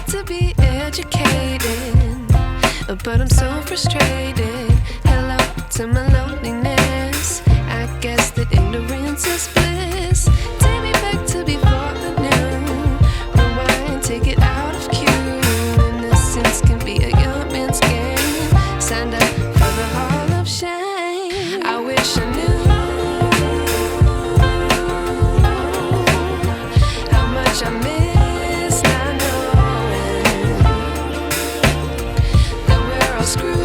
like to be educated, but I'm so frustrated. Hello to my loneliness. I guess that ignorance is bliss. Take me back to before I knew. Rewind, take it out of cue. Innocence can be a young man's game. Signed up for the hall of shame. I wish I knew how much I miss not knowing that we're all screwed.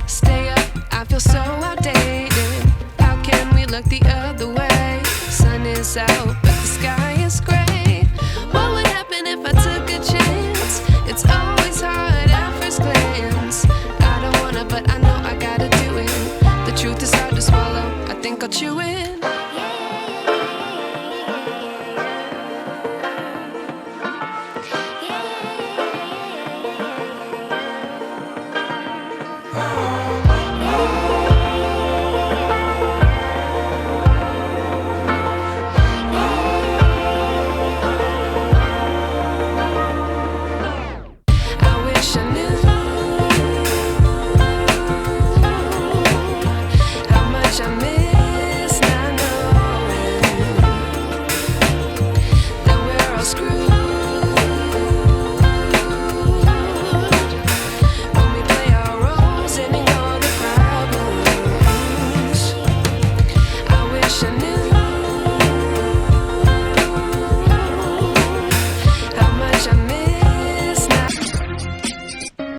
Stay up, I feel so outdated. How can we look the other way? Sun is out,